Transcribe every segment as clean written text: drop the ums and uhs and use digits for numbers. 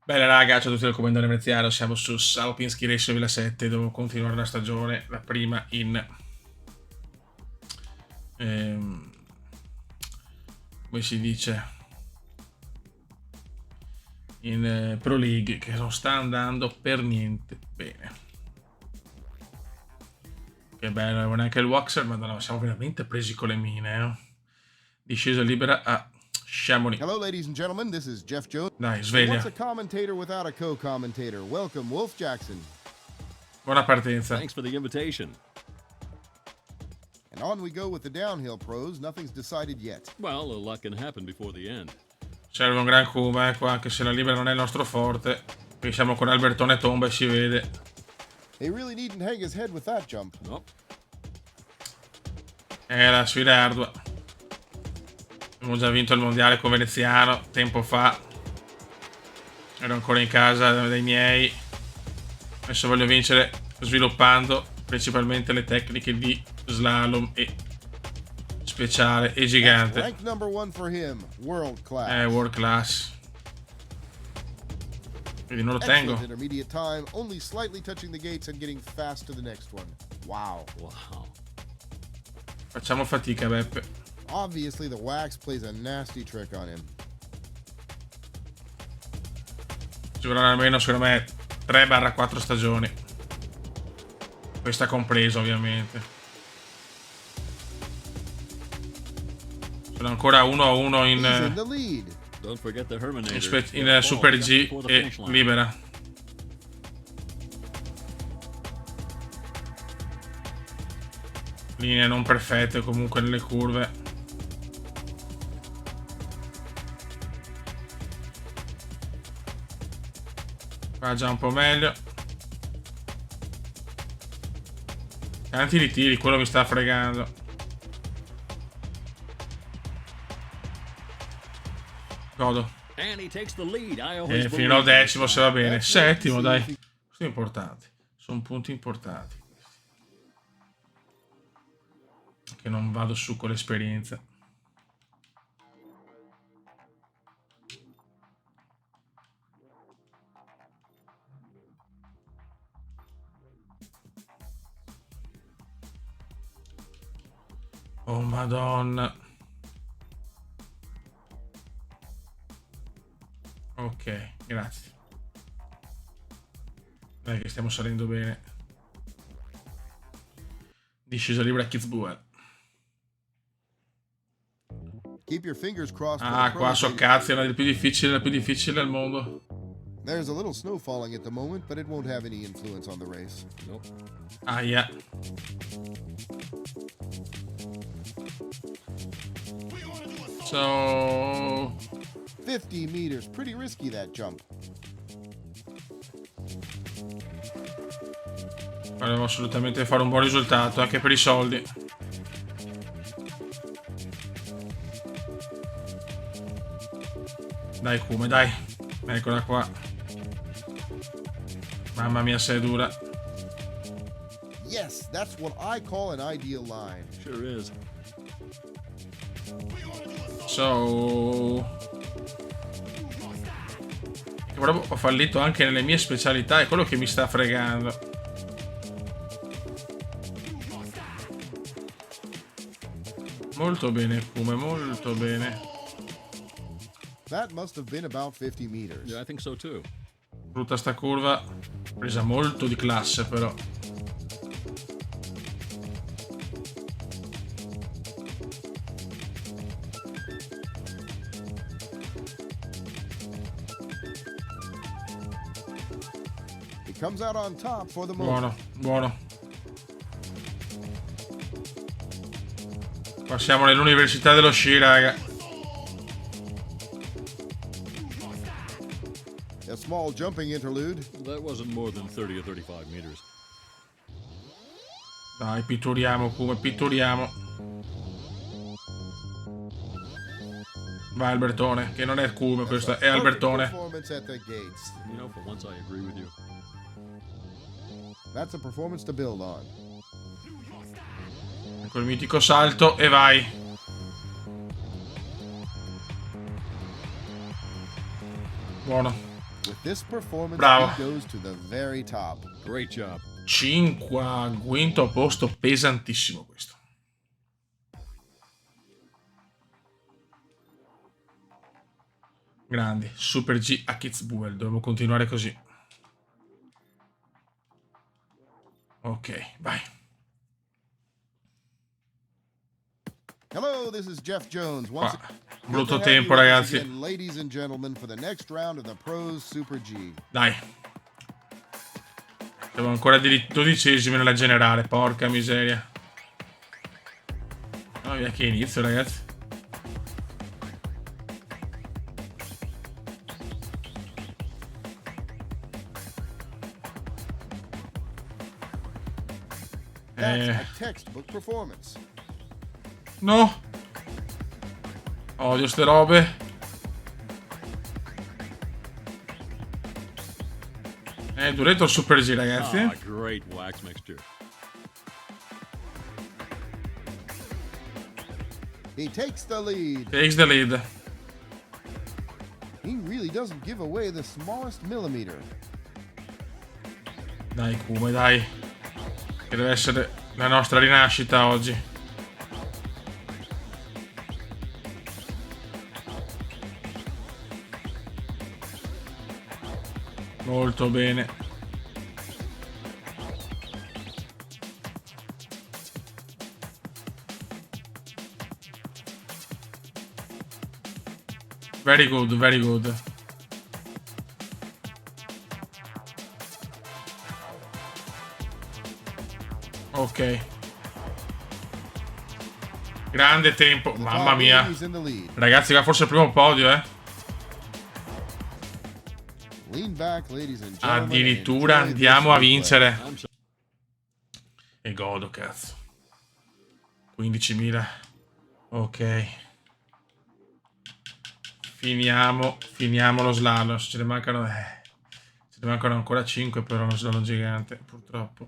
Bene raga, ciao a tutti dal comandante veneziano, siamo su Alpinski Race 2007, devo continuare la stagione, la prima in... come si dice? In Pro League, che non sta andando per niente bene. Che bello, non neanche il Waxer, ma no, siamo veramente presi con le mine, Discesa libera a Chamonix. Hello, ladies and gentlemen. This is Jeff Jones. Dai, sveglia. What's a commentator without a co-commentator? Welcome, Wolf Jackson. Buona partenza. Thanks for the invitation. And on we go with the downhill pros. Nothing's decided yet. Well, a lot can happen before the end. Serve un gran Kuma, qua, anche se la libera non è il nostro forte. Qui siamo con Albertone tomba e si vede. He really needn't hang his head with that jump. Nope. La sfida è ardua. Abbiamo già vinto il mondiale con Veneziano tempo fa. Ero ancora in casa dai miei. Adesso voglio vincere sviluppando principalmente le tecniche di slalom e speciale e gigante. Rank number one for him. World class. World class. Quindi non lo tengo. Excellent intermediate time, only slightly touching the gates and getting fast to the next one. Wow. Wow. Facciamo fatica, Beppe. Obviously, the wax plays a nasty trick on him. Ci vorranno almeno, secondo me, 3-4 stagioni. Questa compresa, ovviamente. Sono ancora 1-1 He's in in, the lead. Don't forget the Herminator. in Super G e libera. Linee non perfette comunque nelle curve. Qua già un po' meglio. Tanti ritiri, quello mi sta fregando. Godo. And he takes the lead. I always Finirò believe. decimo se va bene. Settimo, dai. Sono importanti. Sono punti importanti. Che non vado su con l'esperienza. Oh madonna. Ok, grazie. Dai che stiamo salendo bene. Discesa libera Kitzbühel. Keep your fingers crossed. Ah, qua so cazzo, è la più difficile al mondo. There's a little snow falling at the moment, but it won't have any influence on the race. Nope. Aia. So 50 meters, pretty risky that jump. volevo assolutamente fare un buon risultato anche per i soldi. Dai Come, dai. Eccola qua. Mamma mia, sei dura. Yes, that's what I call an ideal line. Sure is. So ho fallito anche nelle mie specialità, è quello che mi sta fregando. Molto bene Come, molto bene. That must have been about 50 meters. Yeah, I think so too. Brutta sta curva, presa molto di classe però. He comes out on top for the moment. Buono, buono. Passiamo nell'università dello sci, raga. A small jumping interlude. That wasn't more than 30 or 35 meters. Dai, pitturiamo Come, pitturiamo. Vai Albertone, che non è Come, questo è Albertone. Performance at the gates. You know, for once I agree with you. That's a performance to build on. Ecco il mitico salto e vai. Buono. With this performance, Bravo. he goes to the very top. Great job. 5, quinto posto, pesantissimo questo. Grandi, Super G a Kitzbühel, dovevo continuare così. Ok, vai. Hello, this is Jeff Jones. Qua, Good brutto to have tempo, you with us ragazzi. again, ladies and gentlemen, for the next round of the Pros Super G. Dai. Siamo ancora 12esimi nella generale, porca miseria. Mamma mia, che inizio, ragazzi. That's a textbook performance. No. Odio ste robe. Duretto il Super G, ragazzi. Ah, great wax mixture. He takes the lead. Takes the lead. He really doesn't give away the smallest millimeter. Dai, Kume, dai. Che deve essere la nostra rinascita oggi. Molto bene. Very good, very good. Ok. Grande tempo. Mamma mia. He's in the lead. Ragazzi, qua forse il primo podio, Lean back, ladies and gentlemen, Addirittura and enjoy andiamo a this replay. vincere. I'm sorry. E godo, cazzo. 15.000. Ok. Finiamo lo slalom. Ce ne mancano ancora 5 per uno slalom gigante, purtroppo.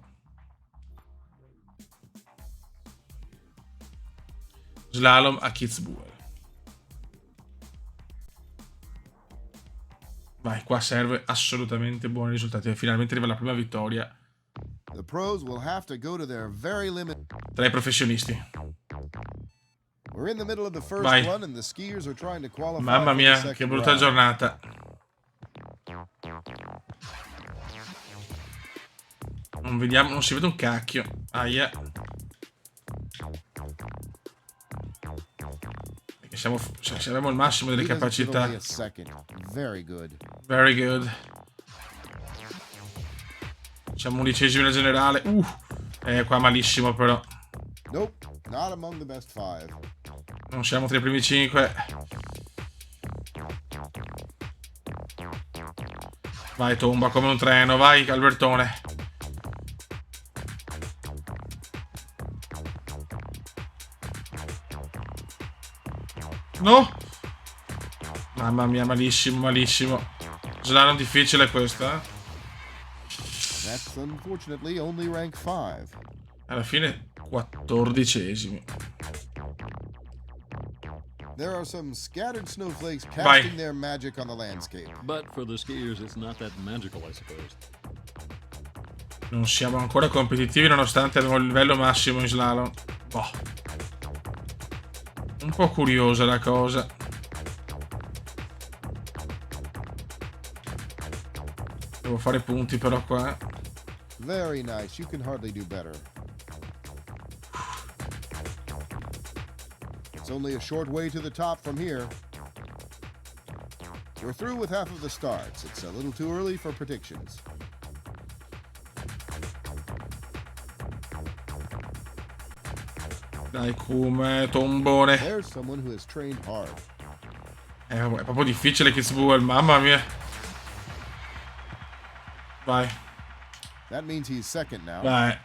Slalom a Kitzbühel. Vai, qua serve assolutamente buoni risultati. Finalmente arriva la prima vittoria The pros will have to go to their very limit. tra i professionisti. We're in the middle of the first Vai. run and the skiers are trying to qualify Mamma for the mia, second che brutta round. giornata. Non si vede un cacchio. Aia. Perché se abbiamo il massimo delle He doesn't give capacità. away a second. Very good. Very good. Siamo 11esimi nel generale. Qua malissimo però. Nope, not among the best five. Non siamo tra i primi 5. Vai, tomba come un treno. Vai, Albertone. No! Mamma mia, malissimo, malissimo. Slalom difficile questa, That's unfortunately only rank 5. Alla fine 14esimi. There are some scattered snowflakes Vai. casting their magic on the landscape. But for the skiers, it's not that magical, I suppose. Non siamo ancora competitivi nonostante abbiamo il livello massimo in slalom. Boh. Un po' curiosa la cosa. Devo fare punti però qua. Very nice. You can hardly do better. It's only a short way to the top from here. We're through with half of the starts. It's a little too early for predictions. Dai, come tombone. There's someone who has trained hard. È proprio difficile Kitzbühel, mamma mia. Vai, That means he's second now. vai.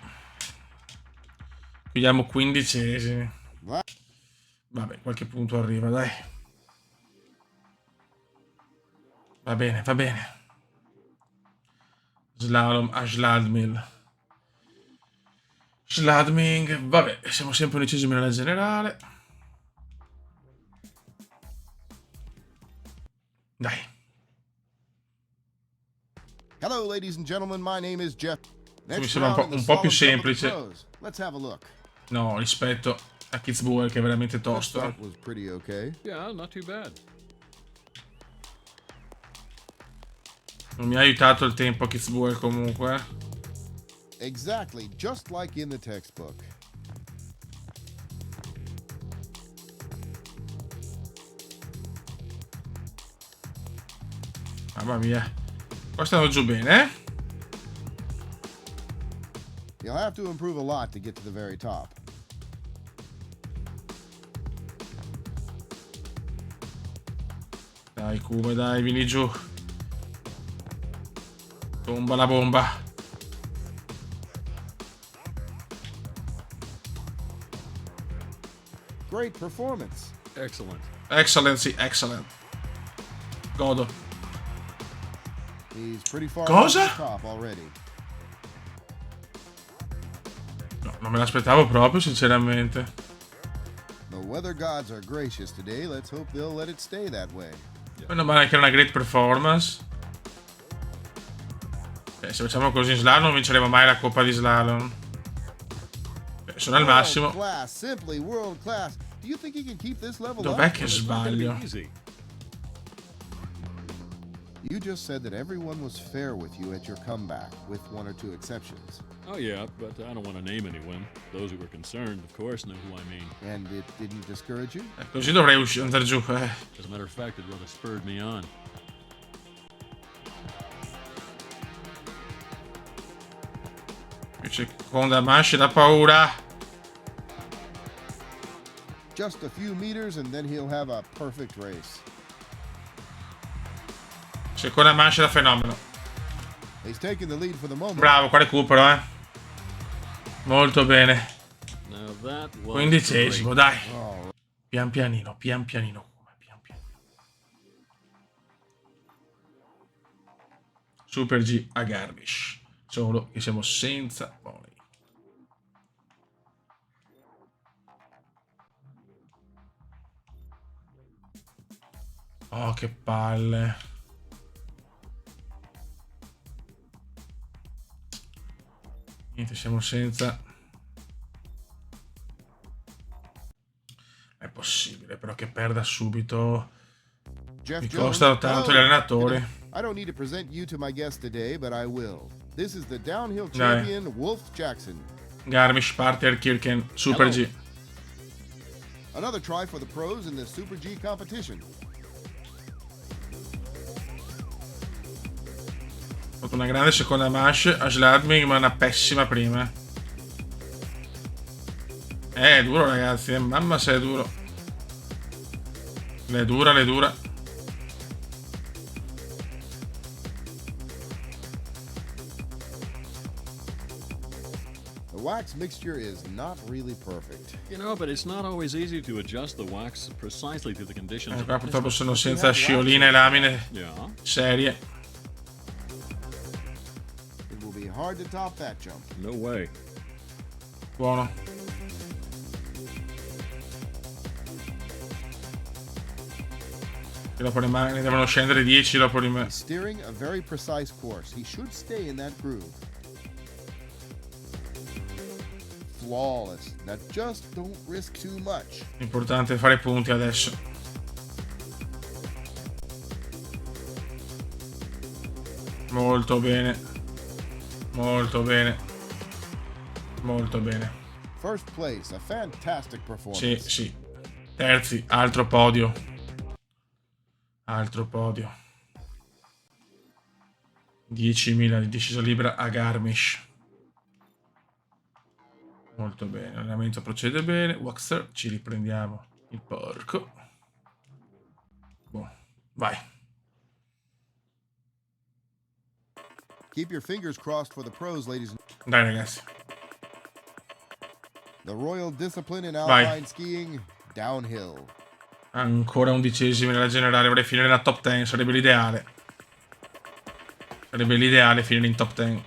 Chiudiamo 15esimi. Wow. Vabbè, qualche punto arriva, dai. Va bene, va bene. Slalom a Schladming. Schladming, vabbè, siamo sempre 11esimi nella generale. Dai. Hello, ladies and gentlemen. My name is Jeff. Mi sembra un po' più semplice. Let's have a look. No, rispetto a Kitzbühel, che è veramente tosto. That was pretty okay. Yeah, not too bad. Non mi ha aiutato il tempo a Kitzbühel comunque. Exactly, just like in the textbook. Mamma mia. Qua stanno giù bene, eh? You'll have to improve a lot to get to the very top. Dai, Kume, dai, vieni giù. Tomba la bomba. Great performance. Excellent. Excellency, excellent. Godo. He's pretty far Cosa? off the top already. No, non me l'aspettavo proprio, sinceramente. The weather gods are gracious today. Let's hope they'll let it stay that way. Meno male che era una great performance. Se facciamo così in slalom non vinceremo mai la coppa di slalom. Sono al massimo. World class, simply world class. Do you think he can keep this level Dov'è up? che It's not gonna sbaglio? be easy. You just said that everyone was fair with you at your comeback, with one or two exceptions. Oh yeah, but I don't want to name anyone. Those who were concerned, of course, know who I mean. And it didn't discourage you? Così dovrei andare giù. As a matter of fact, it rather spurred me on. Seconda manche da paura. Just a few meters and then he'll have a perfect race. Seconda manche da fenomeno. He's taking the lead for the moment. Bravo, qua recupero, eh. Molto bene. Now that was 15esimo, great. dai. Oh, Pian pianino, pian pianino. Pian pianino. Super G a Garmisch. Solo che siamo senza pony. Oh, che palle. Niente, siamo senza. È possibile, però che perda subito. Jeff Mi Jones. costano tanto gli Hello. allenatori. I don't need to present you to my guest today, but I will. This is the downhill Dai. champion, Wolf Jackson. Garmisch, Parter, Kirken, Super Hello. G. Another try for the pros in the Super G competition. Ha fatto una grande seconda manche a Schladming, ma una pessima prima. È duro, ragazzi. Mamma se è duro. Le dura, le dura. The wax mixture is not really perfect. You know, but it's not always easy to adjust the wax precisely to the conditions. Qua purtroppo sono senza sciolina e lamine Yeah. serie. It will be hard to top that jump. No way. Buono. E dopo ne devono scendere 10 dopo di me. He's steering a very precise course. He should stay in that groove. Flawless. Now just don't risk too much. L'importante è fare punti adesso. Molto bene. Molto bene. Molto bene. First place, a fantastic Sì, performance. sì. Terzi, altro podio. Altro podio. 10.000 di discesa libera a Garmisch. Molto bene, l'allenamento procede bene. Waxer, ci riprendiamo il porco. Boh, vai. Keep your fingers crossed for the pros, ladies and Dai ragazzi. the royal discipline in Vai. alpine skiing, downhill. Ancora 11esimi nella generale, vorrei finire nella top 10, sarebbe l'ideale. Sarebbe l'ideale finire in top 10.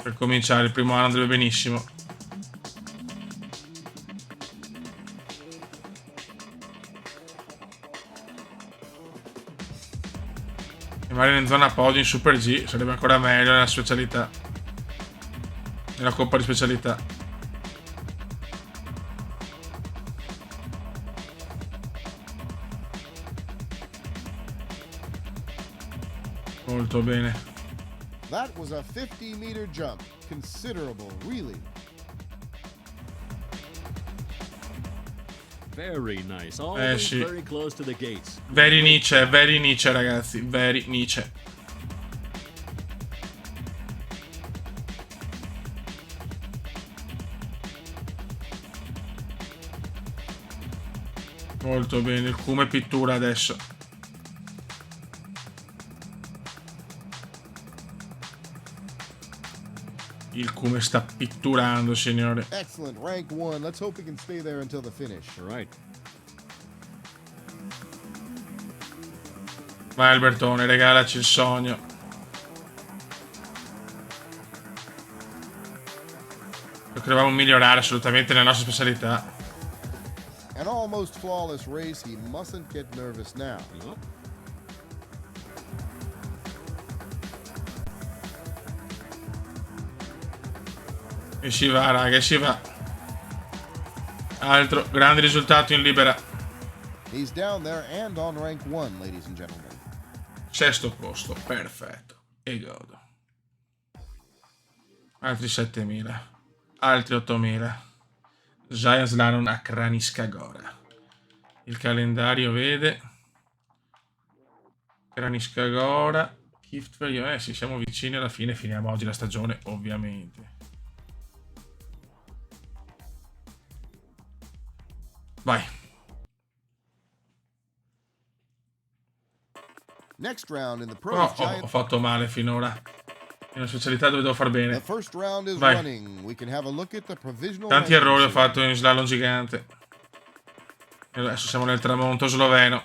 Per cominciare, il primo anno andrebbe benissimo. Magari in zona podio in Super G sarebbe ancora meglio nella specialità. Nella coppa di specialità. Molto bene. That was a 50-meter jump. Considerable, really. Very nice. Always sì. very close to the gates. Very Nietzsche ragazzi, very Nietzsche. Molto bene, il cume pittura adesso. Il cume sta pitturando, signore. Excellent, rank 1. Let's hope he can stay there until the finish. All right. Vai Albertone, regalaci il sogno. Potevamo migliorare assolutamente le nostre specialità. An almost flawless race. He mustn't get nervous now. Nope. E si va, raga, e si va. Altro grande risultato in libera. He's down there and on rank 1, ladies and gentlemen. Sesto posto, perfetto. E godo. Altri 7000. Altri 8000. Giant Slalom a Kraniska Gora. Il calendario vede Kraniska Gora, Kiftver. Sì, siamo vicini alla fine. Finiamo oggi la stagione, ovviamente. Vai. Next round in the pros Oh, giant. ho fatto male finora. È una specialità dove devo far The bene. first round is Vai. running. We can have a look at the provisional. Tanti ranking errori ho sheet. fatto in slalom gigante. E adesso siamo nel tramonto sloveno.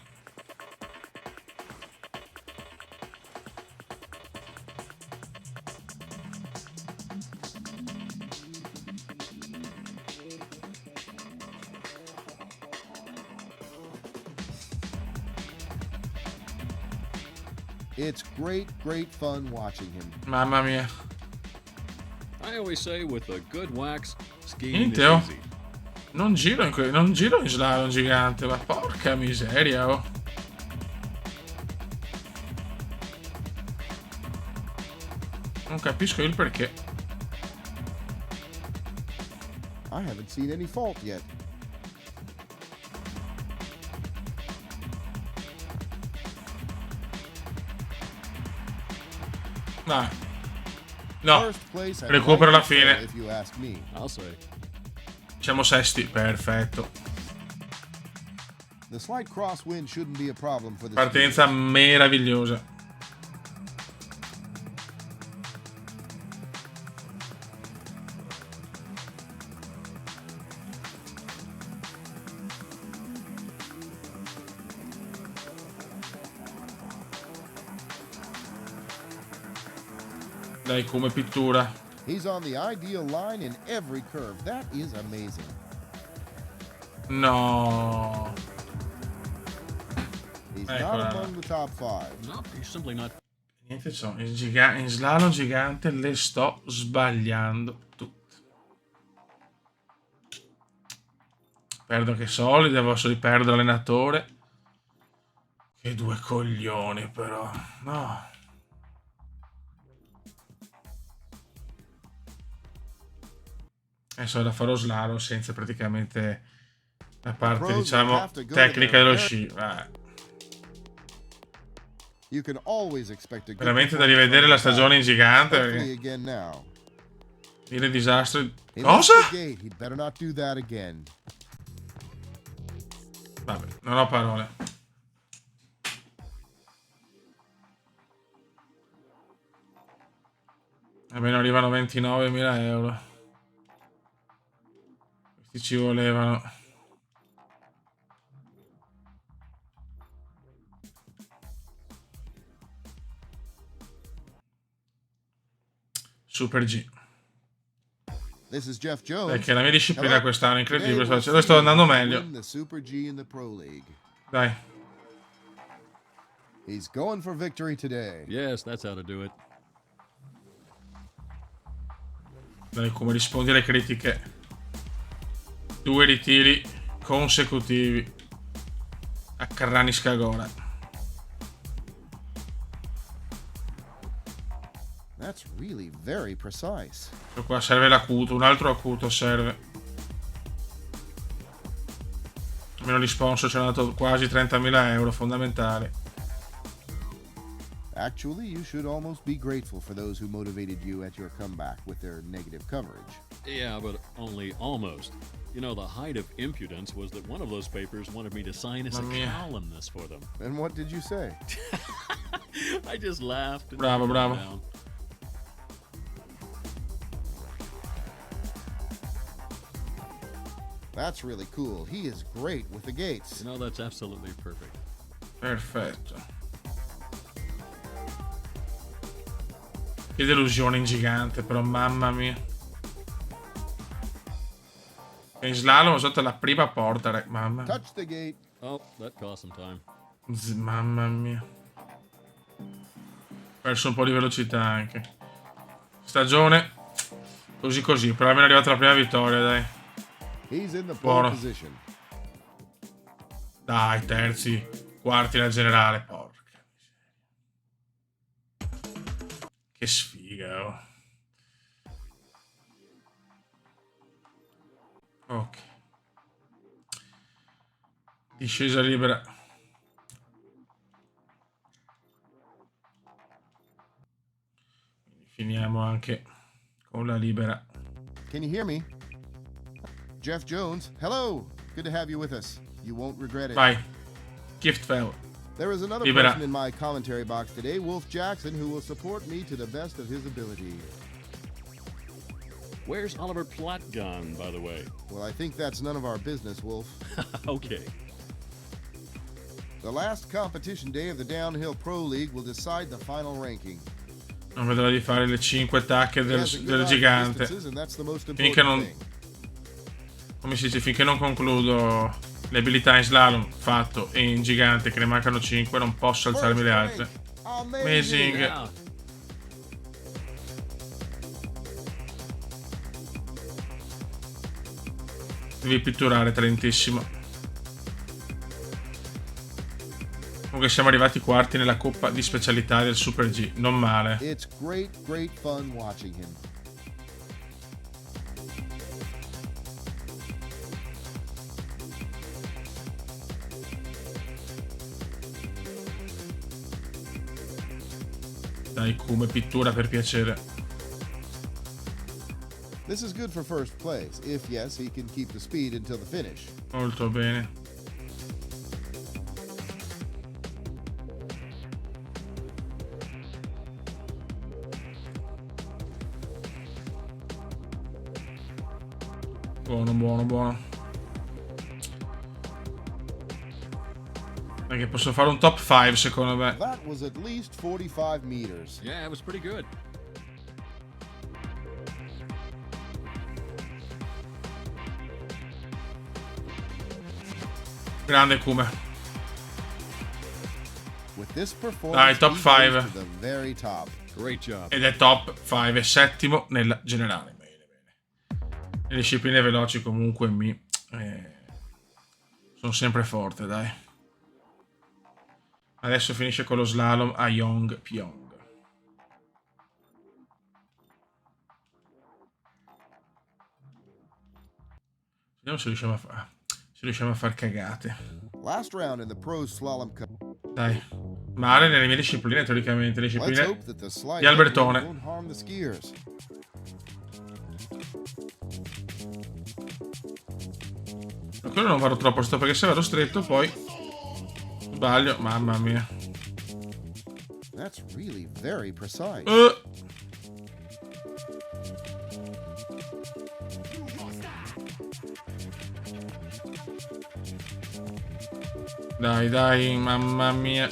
It's great fun watching him. Mamma mia. I always say with a good wax, skiing is Niente, oh. easy. Non giro in slalom gigante, ma porca miseria, oh. Non capisco il perché. I haven't seen any fault yet. Dai. No, First place and recupero alla rightly so, fine. if you ask me. I'll say. Siamo sesti, perfetto. The slight crosswind shouldn't be a problem for this. Partenza meravigliosa. Dai, come pittura. He's on the ideal line in every curve. That is amazing. No. He's Eccola. not among the top 5. Nope, he's simply not. Niente, so, in slalom gigante le sto sbagliando tutte. Perdo anche soldi, devo solo perdere l'allenatore. Che due coglioni però. No. Adesso la farò slalom senza praticamente la parte, diciamo, tecnica dello sci. You can always expect a good Veramente da performance rivedere from la the side. stagione in gigante. Hopefully Perché again now. il disastro. He Cosa? missed the gate. He'd better not do that again. Vabbè, non ho parole. Almeno arrivano 29.000 euro. Questi ci volevano. Super G. This is Jeff Jones. Perché la mia disciplina Hello. quest'anno è Today incredibile. we'll Sto see andando who can meglio. win the Super G in the Pro League. Dai. He's going for victory today. Yes, that's how to do it. Dai, come rispondi alle critiche? 2 ritiri consecutivi a Carrani Scagora. That's really very precise. Ecco qua serve l'acuto, un altro acuto serve. Almeno gli sponsor ci hanno dato quasi 30.000 euro, fondamentali. Actually, you should almost be grateful for those who motivated you at your comeback with their negative coverage. Yeah, but only almost. You know, the height of impudence was that one of those papers wanted me to sign as a Mamma mia. columnist for them. And what did you say? I just laughed. And Bravo, calmed bravo. down. That's really cool. He is great with the gates. You know, that's absolutely perfect. Perfetto. Che delusione in gigante, però, mamma mia. E in slalom sotto la prima porta, mamma. Touch the gate. Oh, that cost some time. Mamma mia. Perso un po' di velocità anche. Stagione così così, però almeno è arrivata la prima vittoria, dai. He's in the Buono. pole position. Dai, terzi, quarti nel generale, porca miseria. Che sfiga, oh. Ok. Discesa libera. Finiamo anche con la libera. Can you hear me? Jeff Jones, hello. Good to have you with us. You won't regret it. Vai. Gift fell. There is another Libera. person in my commentary box today, Wolf Jackson, who will support me to the best of his ability. Where's Oliver Platt gone, by the way? Well, I think that's none of our business, Wolf. Okay. The last competition day of the Downhill Pro League will decide the final ranking. Non vedo l'ora di fare le 5 tacche He has a del good eye for gigante. distances, and that's the most Finché important non, thing. come si dice, finché non concludo le abilità in slalom fatto e in gigante, che ne mancano 5, non posso alzarmi le altre. Amazing. Yeah. Devi pitturare, talentissimo. Comunque siamo arrivati quarti nella coppa di specialità del Super G, non male. It's great fun watching him. Dai, come pittura per piacere. This is good for first place, if yes, he can keep the speed until the finish. Molto bene. Buono, buono, buono. Perché posso fare un top 5 secondo me. That was at least 45 meters. Yeah, it was pretty good. Grande Kuma. With this Dai, performance, top he goes 5. to the very top. Great job. Ed è top 5 e settimo nella generale. Bene, bene. Le discipline veloci comunque sono sempre forte, dai. Adesso finisce con lo slalom a Yongpyong. Vediamo se riusciamo a far cagate. Last round in the Pro Slalom Cup. Dai. Male nelle mie discipline, teoricamente. Le Let's discipline hope that the slight di Albertone. headwind won't harm the skiers. Ma quello non vado troppo sto perché se vado stretto poi sbaglio, mamma mia. That's really very precise. Dai, dai, mamma mia.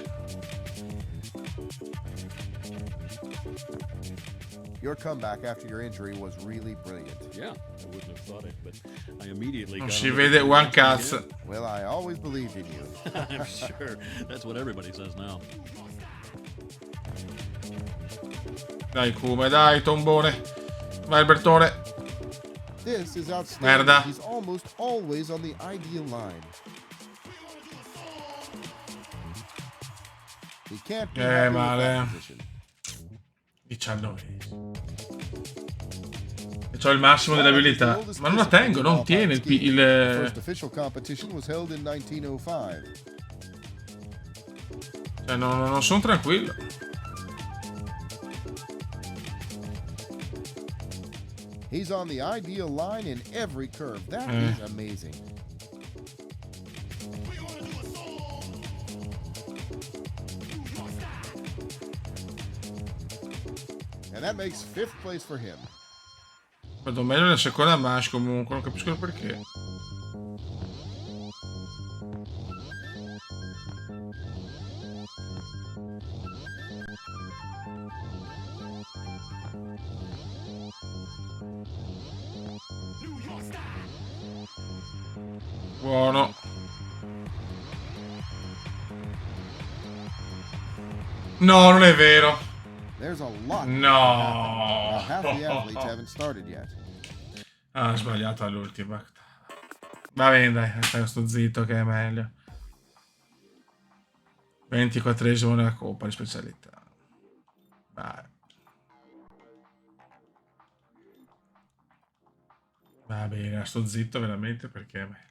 Your comeback after your injury was really brilliant. Yeah, I wouldn't have thought it, but I immediately Non got si on the vede train one again. cazzo. Well, I always believed in you. I'm sure. That's what everybody says now. Dai Kuma, dai tombone. Vai Albertone. This is outstanding. Merda. He's almost always on the ideal line. He can't be happy with male. that position. 19. E c'ho il massimo delle abilità. Ma non la tengo, non tiene il... The first official competition was held in 1905. Cioè, non sono tranquillo. He's on the ideal line in every curve. That is amazing. And that makes 5th place for him. Vado meglio nella seconda manche comunque, non capisco il perché. Buono. No, non è vero. There's a lot. No. Half the athletes haven't started yet. Ah, ho sbagliato all'ultima. Va bene, dai, sto zitto che è meglio. 24esimo nella coppa di specialità. Vai. Va bene, sto zitto veramente perché è meglio.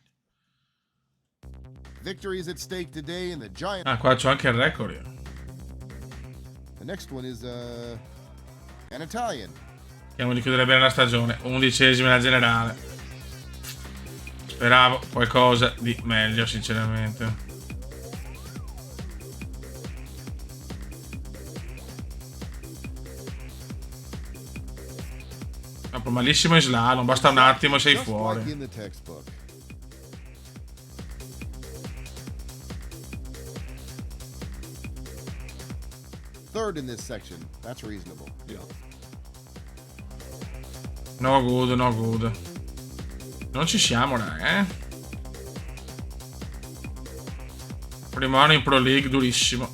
Victories at stake today in the giant. Ah, qua c'ho anche il record io. The next one is an Italian. Speriamo di chiudere bene la stagione. 11esimo nella generale. Speravo qualcosa di meglio, sinceramente. Proprio malissimo in slalom, basta un attimo e sei Just fuori. like in the textbook. Third in this section. That's reasonable. Yeah. No good, no good. Non ci siamo, eh? Primo anno in Pro League, durissimo.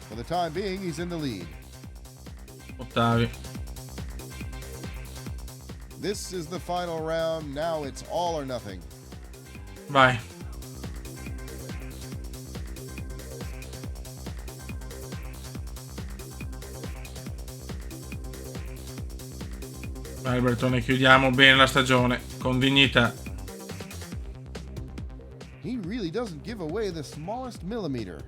For the time being, he's in the lead. Ottavi. This is the final round. Now it's all or nothing. Vai. Vai Albertone, chiudiamo bene la stagione, con dignità. He really doesn't give away the smallest millimeter.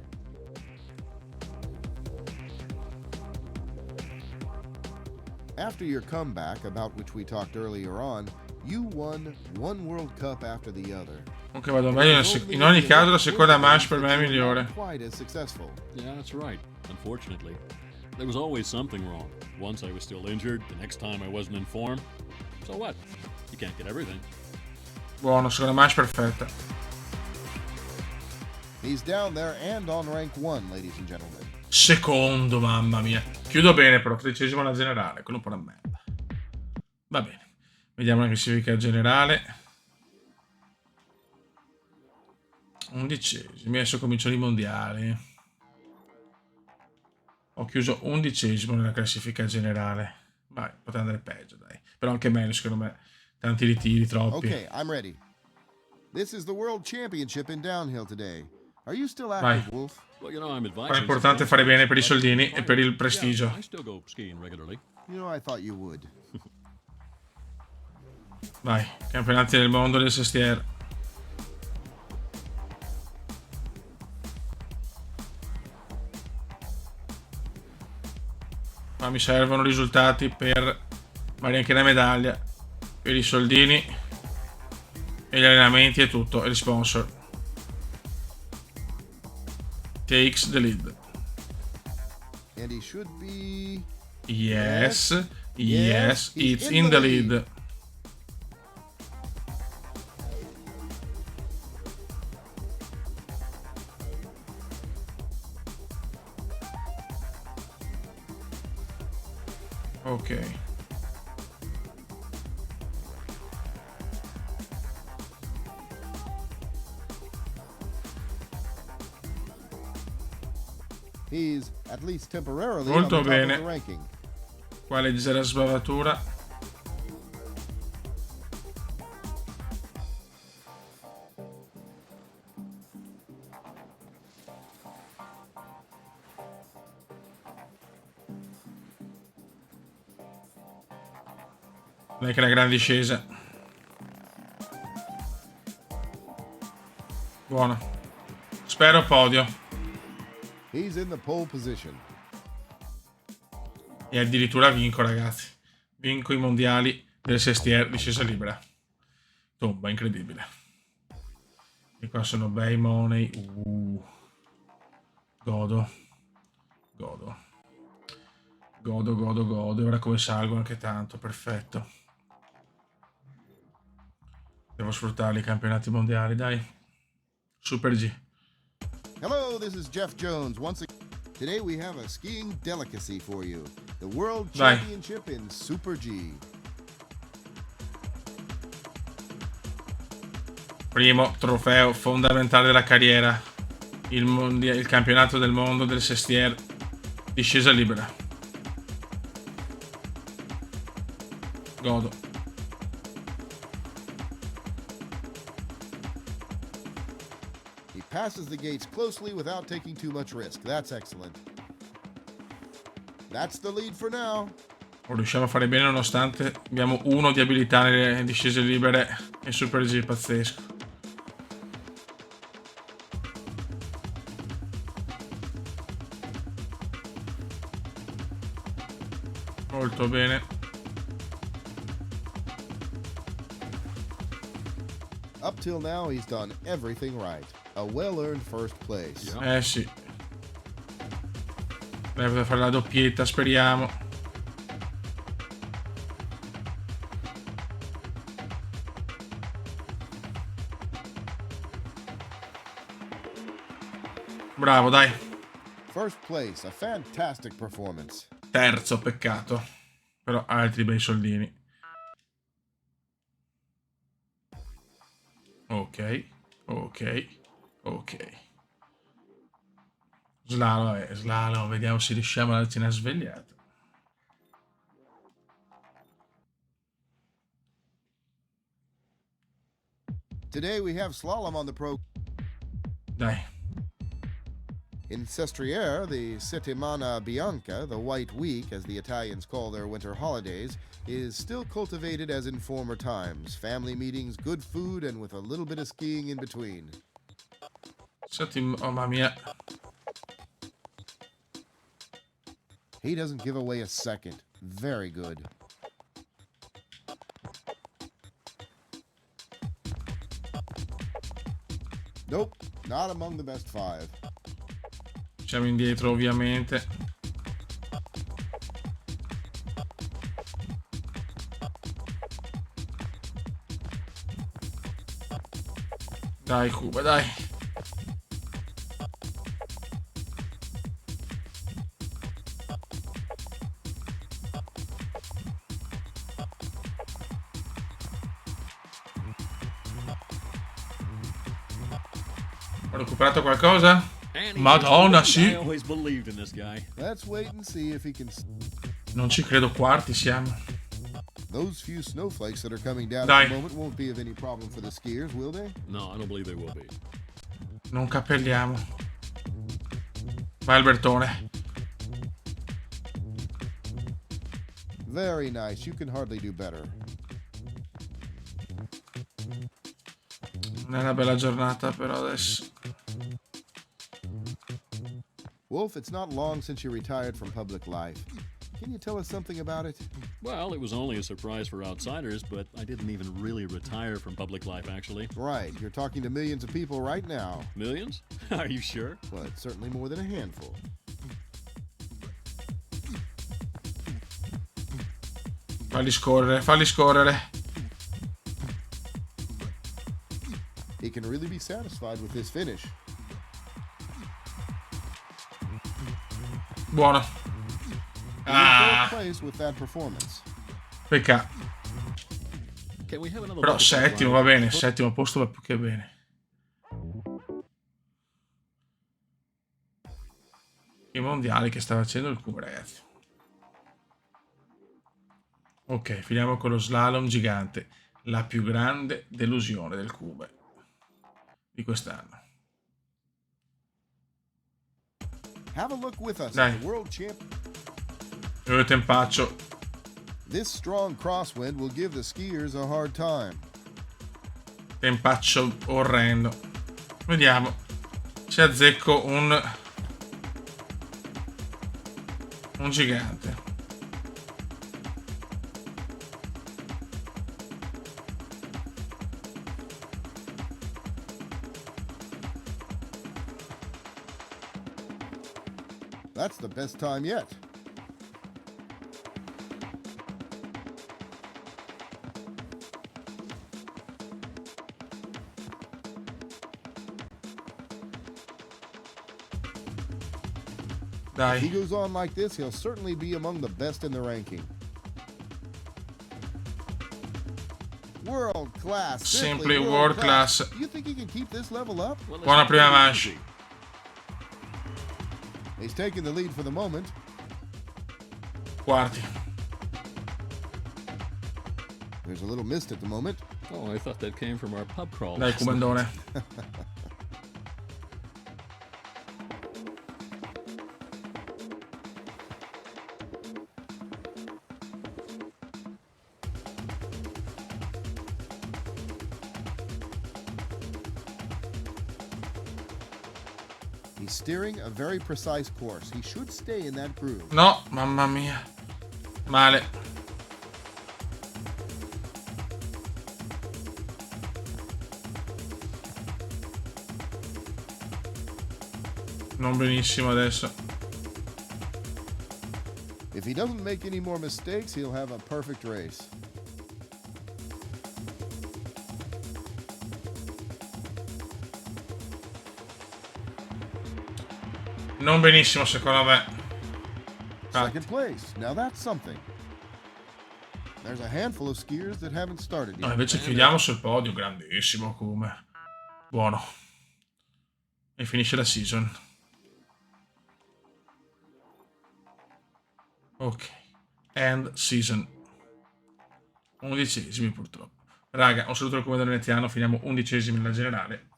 After your comeback, about which we talked earlier on, you won one World Cup after the other. Comunque vado meglio in ogni caso la seconda manche per me è migliore. Quite as successful. Yeah, that's right. Unfortunately, there was always something wrong. Once I was still injured, the next time I wasn't in form. So what? You can't get everything. Buono, seconda manche perfetta. He's down there and on rank 1, ladies and gentlemen. Secondo, mamma mia. Chiudo bene però, 13esimo alla generale, quello un po' una merda. Va bene. Vediamo la classifica generale. 11esimi, adesso cominciano i mondiali. Ho chiuso 11esimo nella classifica generale. Vai, poteva andare peggio, dai. Però anche meglio, secondo me. Tanti ritiri, troppi. Okay, I'm ready. This is the World Championship in downhill today. Are you still Vai. active, Wolf? Well, you know, I'm Però è advising importante fare bene per i soldini e per il prestigio. Yeah, I still go skiing regularly. You know, I thought you would. Vai, campionati del mondo del sestiere. Ma mi servono risultati per magari anche la medaglia, per i soldini e gli allenamenti e tutto, e gli sponsor. Takes the lead. And he should be... Yes, yes, it's in the lead. Ok. He's at least temporarily on the Molto top bene. of the ranking. Qua leggera sbavatura. Non è che la gran discesa. Buono. Spero podio. He's in the pole position. E addirittura vinco, ragazzi. Vinco i mondiali del Sestier discesa libera. Tomba, incredibile. E qua sono bei money. Godo. Godo. Godo, godo, godo. E ora come salgo anche tanto. Perfetto. Devo sfruttare i campionati mondiali, dai. Super G. Hello, this is Jeff Jones. Today we have a skiing delicacy for you. The World Dai. Championship in Super G. Primo trofeo fondamentale della carriera. Il campionato del mondo del Sestier discesa libera. Godo. He passes the gates closely without taking too much risk. That's excellent. That's the lead for now. Riusciamo a fare bene nonostante abbiamo uno di abilità nelle discese libere e Super G pazzesco. Molto bene. Up till now, he's done everything right. A well-earned first place. Yeah. Sì. Deve fare la doppietta, speriamo. Bravo, dai. First place, a fantastic performance. Terzo, peccato. Però altri bei soldini. Ok, ok, ok. Slalom, slalom, vediamo se riusciamo a darci una svegliata. Today we have slalom on the pro. Dai. In Sestriere, the Settimana Bianca, the White Week, as the Italians call their winter holidays, is still cultivated as in former times. Family meetings, good food, and with a little bit of skiing in between. Oh, mamma mia. He doesn't give away a second. Very good. Nope, not among the best five. Siamo indietro, ovviamente. Dai, Cuba, dai. Ho recuperato qualcosa? And he Madonna, was the lead. sì. I always believed in this guy. Let's wait and see if he can. Non ci credo, quarti siamo. Those few snowflakes that are coming down Dai. at the moment won't be of any problem for the skiers, will they? No, I don't believe they will be. Non cappelliamo. Vai Albertone. Very nice. You can hardly do better. Non è una bella giornata però adesso. Wolf, it's not long since you retired from public life. Can you tell us something about it? Well, it was only a surprise for outsiders, but I didn't even really retire from public life, actually. Right. You're talking to millions of people right now. Millions? Are you sure? Well, it's certainly more than a handful. Falli scorrere, falli scorrere. He can really be satisfied with this finish. Buono. He's in Ah, third place with that performance. peccato. Can we have another Però look at that settimo line? va bene, settimo posto va più che bene. i mondiali che sta facendo il Cube, ragazzi. Ok, finiamo con lo slalom gigante, la più grande delusione del Cube di quest'anno. Have a look with us Dai. at the World Champ. Io tempaccio. This strong crosswind will give the skiers a hard time. Tempaccio orrendo. Vediamo se azzecco un gigante. That's the best time yet. If he Dai, goes on like this, he'll certainly be among the best in the ranking. World class. simply world class. Do you think he can keep this level up? Well, it's Buona not prima gonna be manche. easy. He's taking the lead for the moment. Quarti. There's a little mist at the moment. Oh, I thought that came from our pub crawl. Dai, last night. comandone. He's steering a very precise course. He should stay in that groove. No, mamma mia. Male. Non benissimo adesso. If he doesn't make any more mistakes, he'll have a perfect race. Non benissimo secondo me. Second place. Now that's something. There's a handful of skiers that haven't started No, yet. invece chiudiamo sul podio. Grandissimo come. Buono. E finisce la season. Ok. End season. 11esimi purtroppo. Raga, un saluto al comandante veneziano. Finiamo 11esimi nella generale.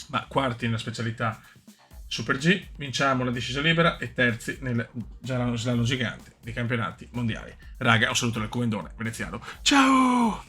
Ma quarti nella specialità Super G. Vinciamo la discesa libera e terzi nel slalom gigante dei campionati mondiali. Raga, un saluto dal comandante veneziano. Ciao!